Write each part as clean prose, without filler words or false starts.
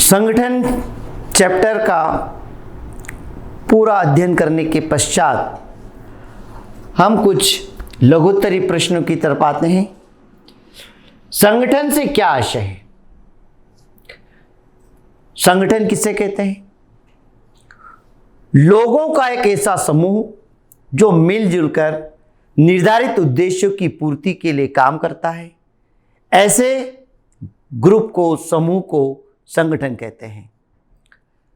संगठन चैप्टर का पूरा अध्ययन करने के पश्चात हम कुछ लघुत्तरी प्रश्नों की तरफ आते हैं। संगठन से क्या आशय है? संगठन किसे कहते हैं? लोगों का एक ऐसा समूह जो मिलजुल कर निर्धारित उद्देश्यों की पूर्ति के लिए काम करता है। ऐसे ग्रुप को, समूह को संगठन कहते हैं।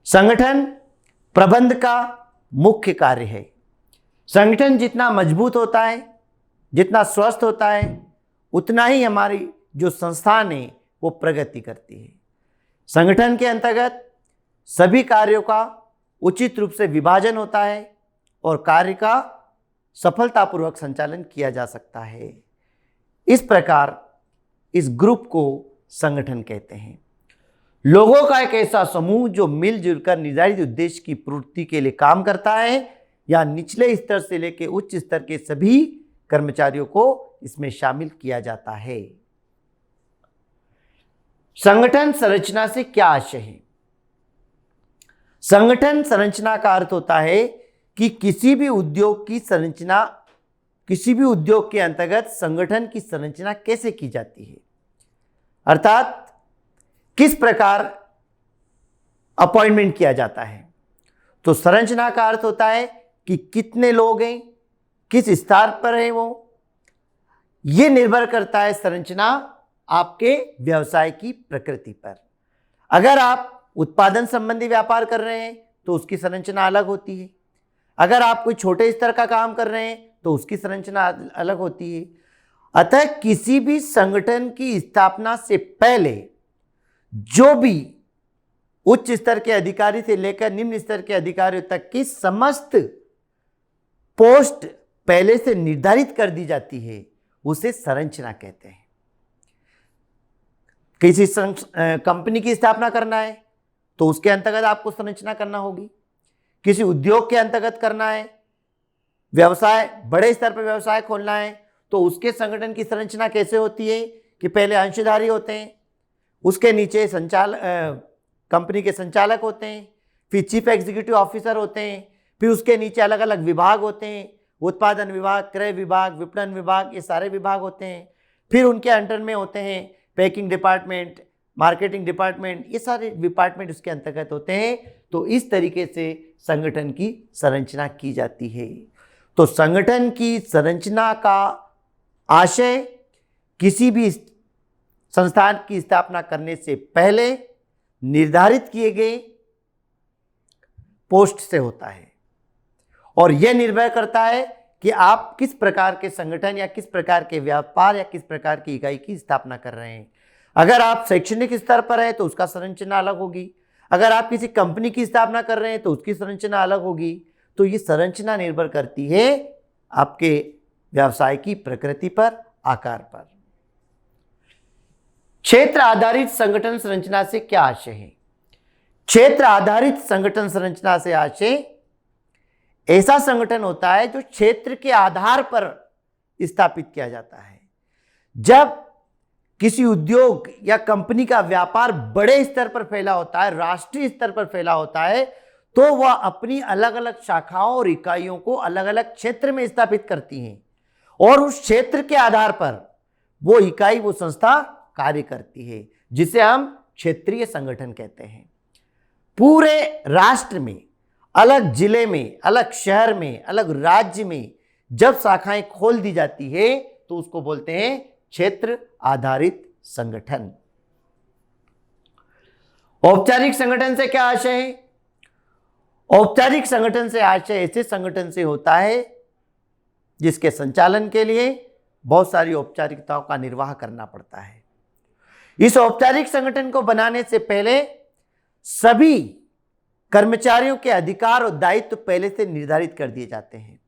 संगठन प्रबंध का मुख्य कार्य है। संगठन जितना मजबूत होता है, जितना स्वस्थ होता है, उतना ही हमारी जो संस्थान है वो प्रगति करती है। संगठन के अंतर्गत सभी कार्यों का उचित रूप से विभाजन होता है और कार्य का सफलतापूर्वक संचालन किया जा सकता है। इस प्रकार इस ग्रुप को संगठन कहते हैं। लोगों का एक ऐसा समूह जो मिलजुल कर निर्धारित उद्देश्य की पूर्ति के लिए काम करता है, या निचले स्तर से लेकर उच्च स्तर के सभी कर्मचारियों को इसमें शामिल किया जाता है। संगठन संरचना से क्या आशय है? संगठन संरचना का अर्थ होता है कि किसी भी उद्योग की संरचना, किसी भी उद्योग के अंतर्गत संगठन की संरचना कैसे की जाती है, अर्थात किस प्रकार अपॉइंटमेंट किया जाता है। तो संरचना का अर्थ होता है कि कितने लोग हैं, किस स्तर पर है वो। यह निर्भर करता है संरचना आपके व्यवसाय की प्रकृति पर। अगर आप उत्पादन संबंधी व्यापार कर रहे हैं तो उसकी संरचना अलग होती है। अगर आप कोई छोटे स्तर का काम कर रहे हैं तो उसकी संरचना अलग होती है। अतः किसी भी संगठन की स्थापना से पहले जो भी उच्च स्तर के अधिकारी से लेकर निम्न स्तर के अधिकारियों तक की समस्त पोस्ट पहले से निर्धारित कर दी जाती है, उसे संरचना कहते हैं। किसी कंपनी की स्थापना करना है तो उसके अंतर्गत आपको संरचना करना होगी। किसी उद्योग के अंतर्गत करना है, व्यवसाय, बड़े स्तर पर व्यवसाय खोलना है तो उसके संगठन की संरचना कैसे होती है कि पहले अंशधारी होते हैं, उसके नीचे कंपनी के संचालक होते हैं, फिर चीफ एग्जीक्यूटिव ऑफिसर होते हैं, फिर उसके नीचे अलग अलग विभाग होते हैं, उत्पादन विभाग, क्रय विभाग, विपणन विभाग, ये सारे विभाग होते हैं। फिर उनके अंडर में होते हैं पैकिंग डिपार्टमेंट, मार्केटिंग डिपार्टमेंट, ये सारे डिपार्टमेंट उसके अंतर्गत होते हैं। तो इस तरीके से संगठन की संरचना की जाती है। तो संगठन की संरचना का आशय किसी भी संस्थान की स्थापना करने से पहले निर्धारित किए गए पोस्ट से होता है, और यह निर्भर करता है कि आप किस प्रकार के संगठन या किस प्रकार के व्यापार या किस प्रकार की इकाई की स्थापना कर रहे हैं। अगर आप शैक्षणिक स्तर पर हैं तो उसका संरचना अलग होगी। अगर आप किसी कंपनी की स्थापना कर रहे हैं तो उसकी संरचना अलग होगी। तो ये संरचना निर्भर करती है आपके व्यवसाय की प्रकृति पर, आकार पर। क्षेत्र आधारित संगठन संरचना से क्या आशय है? क्षेत्र आधारित संगठन संरचना से आशय ऐसा संगठन होता है जो क्षेत्र के आधार पर स्थापित किया जाता है। जब किसी उद्योग या कंपनी का व्यापार बड़े स्तर पर फैला होता है, राष्ट्रीय स्तर पर फैला होता है, तो वह अपनी अलग अलग शाखाओं और इकाइयों को अलग अलग क्षेत्र में स्थापित करती हैं, और उस क्षेत्र के आधार पर वो इकाई, वो संस्था कार्य करती है, जिसे हम क्षेत्रीय संगठन कहते हैं। पूरे राष्ट्र में, अलग जिले में, अलग शहर में, अलग राज्य में जब शाखाएं खोल दी जाती है तो उसको बोलते हैं क्षेत्र आधारित संगठन। औपचारिक संगठन से क्या आशय है? औपचारिक संगठन से आशय ऐसे संगठन से होता है जिसके संचालन के लिए बहुत सारी औपचारिकताओं का निर्वाह करना पड़ता है। इस औपचारिक संगठन को बनाने से पहले सभी कर्मचारियों के अधिकार और दायित्व पहले से निर्धारित कर दिए जाते हैं,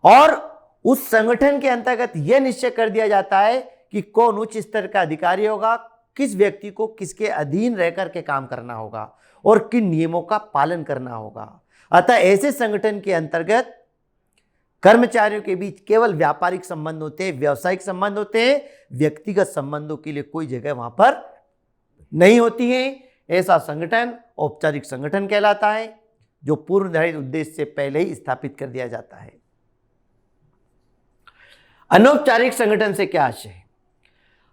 और उस संगठन के अंतर्गत यह निश्चय कर दिया जाता है कि कौन उच्च स्तर का अधिकारी होगा, किस व्यक्ति को किसके अधीन रहकर के काम करना होगा और किन नियमों का पालन करना होगा। अतः ऐसे संगठन के अंतर्गत कर्मचारियों के बीच केवल व्यापारिक संबंध होते हैं, व्यावसायिक संबंध होते हैं, व्यक्तिगत संबंधों के लिए कोई जगह वहां पर नहीं होती है। ऐसा संगठन औपचारिक संगठन कहलाता है, जो पूर्व निर्धारित उद्देश्य से पहले ही स्थापित कर दिया जाता है। अनौपचारिक संगठन से क्या आशय है?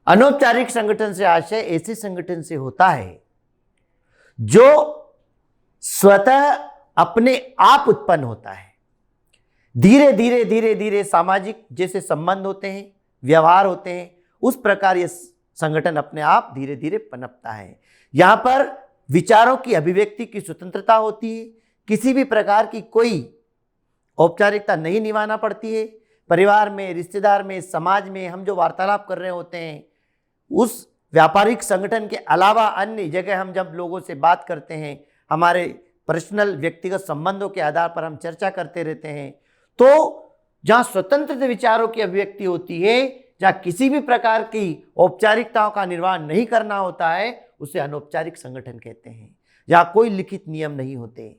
अनौपचारिक संगठन से आशय ऐसे संगठन से होता है जो स्वतः अपने आप उत्पन्न होता है। धीरे धीरे धीरे धीरे सामाजिक जैसे संबंध होते हैं, व्यवहार होते हैं, उस प्रकार यह संगठन अपने आप धीरे धीरे पनपता है। यहां पर विचारों की अभिव्यक्ति की स्वतंत्रता होती है, किसी भी प्रकार की कोई औपचारिकता नहीं निभाना पड़ती है। परिवार में, रिश्तेदार में, समाज में हम जो वार्तालाप कर रहे होते हैं, उस व्यापारिक संगठन के अलावा अन्य जगह हम जब लोगों से बात करते हैं, हमारे पर्सनल व्यक्तिगत संबंधों के आधार पर हम चर्चा करते रहते हैं, तो जहाँ स्वतंत्र विचारों की अभिव्यक्ति होती है, जहाँ किसी भी प्रकार की औपचारिकताओं का निर्वहन नहीं करना होता है, उसे अनौपचारिक संगठन कहते हैं। जहाँ कोई लिखित नियम नहीं होते,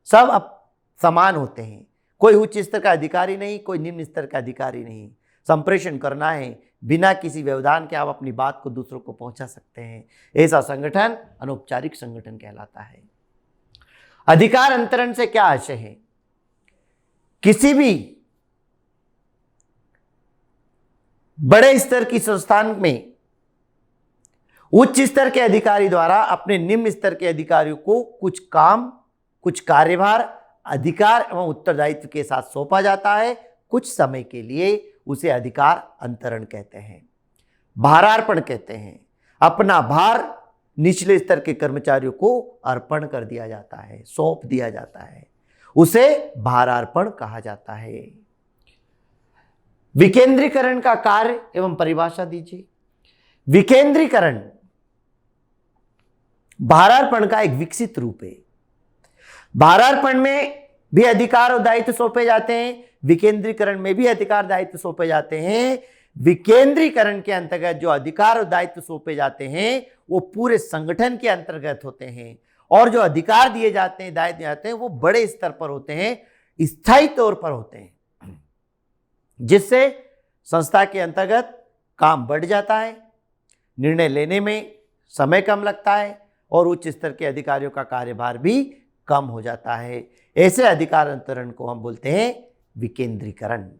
सब अब समान होते हैं, कोई उच्च स्तर का अधिकारी नहीं, कोई निम्न स्तर का अधिकारी नहीं। संप्रेषण करना है, बिना किसी व्यवधान के आप अपनी बात को दूसरों को पहुंचा सकते हैं। ऐसा संगठन अनौपचारिक संगठन कहलाता है। अधिकार अंतरण से क्या आशय है? किसी भी बड़े स्तर की संस्थान में उच्च स्तर के अधिकारी द्वारा अपने निम्न स्तर के अधिकारियों को कुछ काम, कुछ कार्यभार, अधिकार एवं उत्तरदायित्व के साथ सौंपा जाता है। कुछ समय के लिए उसे अधिकार अंतरण कहते हैं, भारार्पण कहते हैं। अपना भार निचले स्तर के कर्मचारियों को अर्पण कर दिया जाता है, सौंप दिया जाता है, उसे भारार्पण कहा जाता है। विकेंद्रीकरण का कार्य एवं परिभाषा दीजिए। विकेंद्रीकरण भारार्पण का एक विकसित रूप है। भारार्पण में भी अधिकार और दायित्व सौंपे जाते हैं, विकेंद्रीकरण में भी अधिकार दायित्व सौंपे जाते हैं। विकेंद्रीकरण के अंतर्गत जो अधिकार और दायित्व सौंपे जाते हैं वो पूरे संगठन के अंतर्गत होते हैं, और जो अधिकार दिए जाते हैं, दायित्व दिए जाते हैं, वो बड़े स्तर पर होते हैं, स्थायी तौर पर होते हैं, जिससे संस्था के अंतर्गत काम बढ़ जाता है, निर्णय लेने में समय कम लगता है, और उच्च स्तर के अधिकारियों का कार्यभार भी कम हो जाता है। ऐसे अधिकार अंतरण को हम बोलते हैं विकेंद्रीकरण।